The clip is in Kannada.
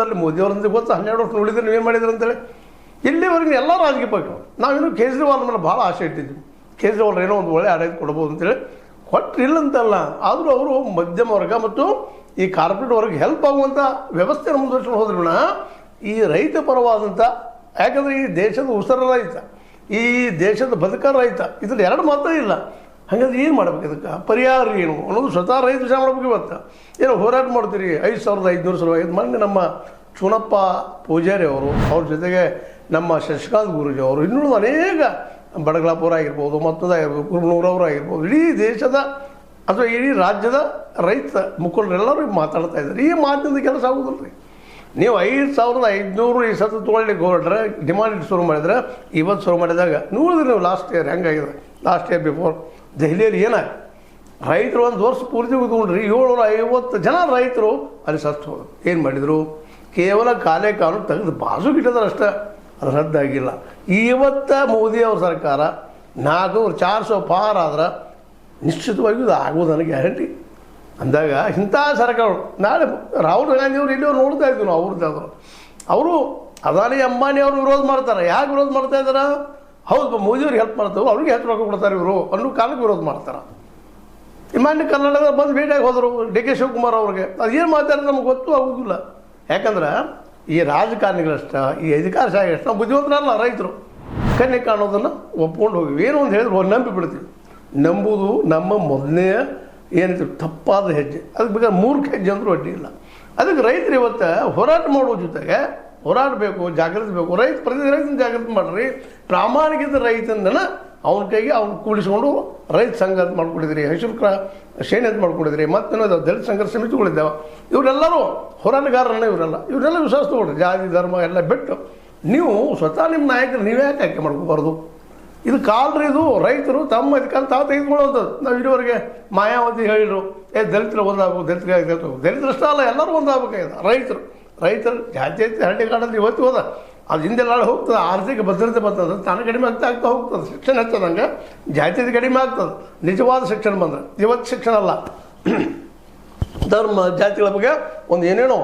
ಅಲ್ಲಿ ಮೋದಿಯವರಂತ ಗೊತ್ತು 12 ವರ್ಷ ನೋಡಿದ್ರೆ ನೀವೇನು ಮಾಡಿದ್ರು ಅಂತೇಳಿ. ಇಲ್ಲಿವರೆಗೆ ಎಲ್ಲ ರಾಜಕೀಯ ಪಕ್ಷಗಳು ನಾವಿನ್ನೂ ಕೇಜ್ರಿವಾಲ್ ಮೇಲೆ ಭಾಳ ಆಸೆ ಇಟ್ಟಿದ್ವಿ. ಕೇಜ್ರಿವಾಲ್ ಏನೋ ಒಂದು ಒಳ್ಳೆ ಆಡಳಿತ ಕೊಡ್ಬೋದು ಅಂತೇಳಿ ಕೊಟ್ಟರಿಲ್ಲ ಅಂತಲ್ಲ, ಆದರೂ ಅವರು ಮಧ್ಯಮ ವರ್ಗ ಮತ್ತು ಈ ಕಾರ್ಪೊರೇಟ್ ವರ್ಗ ಹೆಲ್ಪ್ ಆಗುವಂಥ ವ್ಯವಸ್ಥೆಯನ್ನು ಮುಂದುವರ್ಸ್ಕೊಂಡು ಹೋದ್ರೂ ಈ ರೈತ ಪರವಾದಂಥ, ಯಾಕಂದರೆ ಈ ದೇಶದ ಉಸಿರ ರೈತ, ಈ ದೇಶದ ಬದುಕ ರೈತ, ಇದ್ರಲ್ಲಿ ಎರಡು ಮಾತ್ರ ಇಲ್ಲ. ಹಾಗಾದ್ರೆ ಏನು ಮಾಡ್ಬೇಕು, ಇದಕ್ಕೆ ಪರಿಹಾರ ಏನು ಅನ್ನೋದು ಸ್ವತಃ ರೈತ ವಿಚಾರ ಮಾಡ್ಬೇಕು. ಇವತ್ತು ಏನೋ ಹೋರಾಟ ಮಾಡ್ತೀರಿ 5500 ಸಲುವಾಗಿ. ಮೊನ್ನೆ ನಮ್ಮ ಚುನಪ್ಪ ಪೂಜಾರಿ ಅವರು, ಅವ್ರ ಜೊತೆಗೆ ನಮ್ಮ ಶಶಿಕಾಂತ್ ಗುರೂಜಿ ಅವರು, ಇನ್ನೂ ಅನೇಕ ಬಡಗಲಾಪುರ ಆಗಿರ್ಬೋದು, ಮತ್ತೊಂದು ಆಗಿರ್ಬೋದು, ಕುರುಬನೂರವರು ಆಗಿರ್ಬೋದು, ಇಡೀ ದೇಶದ ಅಥವಾ ಇಡೀ ರಾಜ್ಯದ ರೈತ ಮುಖಂಡರೆಲ್ಲರೂ ಮಾತಾಡ್ತಾ ಇದ್ದಾರೆ. ಈ ಮಾತಿನಿಂದ ಕೆಲಸ ಆಗೋದಿಲ್ಲ ರೀ. ನೀವು 5500 ಈ ಸತ ತೊಗೊಳ್ಳಿಕ್ಕೆ ಹೊರಟ್ರೆ, ಡಿಮಾಂಡ್ ಶುರು ಮಾಡಿದ್ರೆ, ಇವತ್ತು ಶುರು ಮಾಡಿದಾಗ ನೋಡಿದ್ರೆ ನೀವು ಲಾಸ್ಟ್ ಇಯರ್ ಹೆಂಗಾಗಿದೆ, ಲಾಸ್ಟ್ ಇಯರ್ ಬಿಫೋರ್ ದೆಹಲಿಯಲ್ಲಿ ಏನಾಗಿ ರೈತರು ಒಂದು ವರ್ಷ ಪೂರ್ತಿ ಕೂತ್ಕೊಂಡ್ರಿ 750 ಜನ ರೈತರು ಅಲ್ಲಿ ಸತ್ತು ಹೋದ್ರು. ಏನು ಮಾಡಿದರು? ಕೇವಲ ಕಾಲೇ ಕಾನೂನು ತೆಗೆದು ಬಾಜುಗೆ ಇಟ್ಟಿದ್ದಾರೆ ಅಷ್ಟೇ, ಅದು ರದ್ದಾಗಿಲ್ಲ. ಇವತ್ತು ಮೋದಿಯವ್ರ ಸರ್ಕಾರ 400-400 ಪಾರ್ ಆದ್ರೆ ನಿಶ್ಚಿತವಾಗಿಯೂ ಇದು ಆಗೋದು ನನಗೆ ಗ್ಯಾರಂಟಿ. ಅಂದಾಗ ಇಂಥ ಸರ್ಕಾರಗಳು ನಾಳೆ ರಾಹುಲ್ ಗಾಂಧಿಯವರು ಇಲ್ಲಿಯವ್ರು ನೋಡ್ತಾ ಇದ್ವಿ ನಾವು. ಅವರು ಅದಾನಿ ಅಂಬಾನಿ ಅವರು ವಿರೋಧ ಮಾಡ್ತಾರೆ. ಯಾಕೆ ವಿರೋಧ ಮಾಡ್ತಾ ಇದ್ದಾರೆ? ಹೌದು ಮೋದಿಯವ್ರಿಗೆ ಹೆಲ್ಪ್ ಮಾಡ್ತಾರೆ, ಅವ್ರಿಗೆ ಹೆಚ್ಚು ರೊಕ್ಕ ಕೊಡ್ತಾರೆ ಇವರು ಅನ್ನೋ ಕಾರಣಕ್ಕೆ ವಿರೋಧ ಮಾಡ್ತಾರೆ. ಮಾನ್ಯ ಕರ್ನಾಟಕದ ಬಂದು ಭೇಟಿಯಾಗಿ ಹೋದರು ಡಿ.ಕೆ. ಶಿವಕುಮಾರ್ ಅವ್ರಿಗೆ. ಅದೇನು ಮಾತಾಡಿದ್ರೆ ನಮ್ಗೆ ಗೊತ್ತೂ ಆಗೋದಿಲ್ಲ. ಯಾಕಂದ್ರೆ ಈ ರಾಜಕಾರಣಿಗಳಷ್ಟ, ಈ ಅಧಿಕಾರಶಾಹಿ ಅಷ್ಟು ನಾವು ಬುದ್ಧಿವಂತರಲ್ಲ. ರೈತರು ಕಣ್ಣೆ ಕಾಣೋದನ್ನು ಒಪ್ಕೊಂಡು ಹೋಗಿವಿ. ಏನೋ ಒಂದು ಹೇಳಿದ್ರು ನಂಬಿ ಬಿಡ್ತೀವಿ. ನಂಬುವುದು ನಮ್ಮ ಮೊದಲನೇ ಏನಿತ್ತು ತಪ್ಪಾದ ಹೆಜ್ಜೆ. ಅದಕ್ಕೆ ಬೇಕಾದ್ರೆ ಮೂರ್ಖ ಹೆಜ್ಜೆ ಅಂದರೂ ಅಡ್ಡಿ ಇಲ್ಲ. ಅದಕ್ಕೆ ರೈತರು ಇವತ್ತು ಹೋರಾಟ ಮಾಡುವ ಜೊತೆಗೆ ಹೋರಾಟ ಬೇಕು, ಜಾಗೃತಿ ಬೇಕು. ಪ್ರತಿ ರೈತನ ಜಾಗೃತಿ ಮಾಡಿರಿ. ಪ್ರಾಮಾಣಿಕತೆ ರೈತನ ಅವನ ಕೈಗೆ ಅವ್ನು ಕೂಡಿಸ್ಕೊಂಡು ರೈತ ಸಂಘ ಅಂತ ಮಾಡ್ಕೊಂಡಿದ್ರಿ, ಹಸಿರು ಸೇನೆ ಅಂತ ಮಾಡ್ಕೊಂಡಿದ್ರಿ, ಮತ್ತೇನೋ ದಲಿತ ಸಂಘರ್ಷ ಸಮಿತಿಗಳಿದ್ದಾವೆ. ಇವರೆಲ್ಲರೂ ಹೋರಾಟಗಾರರನ್ನ. ಇವರೆಲ್ಲ ವಿಶ್ವಾಸ ತಗೊಳ್ರಿ. ಜಾತಿ ಧರ್ಮ ಎಲ್ಲ ಬಿಟ್ಟು ನೀವು ಸ್ವತಃ ನಿಮ್ಮ ನಾಯಕರು ನೀವೇ ಯಾಕೆ ಆಯ್ಕೆ ಮಾಡ್ಕೋಬಾರ್ದು? ಇದು ಕಾಲ್ರಿ, ಇದು ರೈತರು ತಮ್ಮ ಇದಕ್ಕೆ ತಾವು ತೆಗೆದುಕೊಳ್ಳುವಂಥದ್ದು. ನಾವು ಇದುವರೆಗೆ ಮಾಯಾವತಿ ಹೇಳಿದ್ರು ದಲಿತರು ಒಂದಾಗಬೇಕು, ದಲಿತರಷ್ಟೇ ಅಲ್ಲ ಎಲ್ಲರೂ ಒಂದಾಗಬೇಕಾಗಿದೆ. ರೈತರು ಜಾತಿ ಹಳ್ಳಿ ಕಾಡಲ್ಲಿ ಇವತ್ತು ಹೋದ, ಅದು ಹಿಂದೆ ನಾಳೆ ಹೋಗ್ತದೆ. ಆರ್ಥಿಕ ಭದ್ರತೆ ಬರ್ತದೆ, ತಾನು ಕಡಿಮೆ ಆಗ್ತಾ ಹೋಗ್ತದೆ. ಶಿಕ್ಷಣ ಹೆಚ್ಚದಂಗೆ ಜಾತಿ ಕಡಿಮೆ ಆಗ್ತದೆ. ನಿಜವಾದ ಶಿಕ್ಷಣ ಬಂದರೆ ಇವತ್ತು ಶಿಕ್ಷಣ ಅಲ್ಲ, ಧರ್ಮ ಜಾತಿಗಳ ಬಗ್ಗೆ ಒಂದು ಏನೇನೋ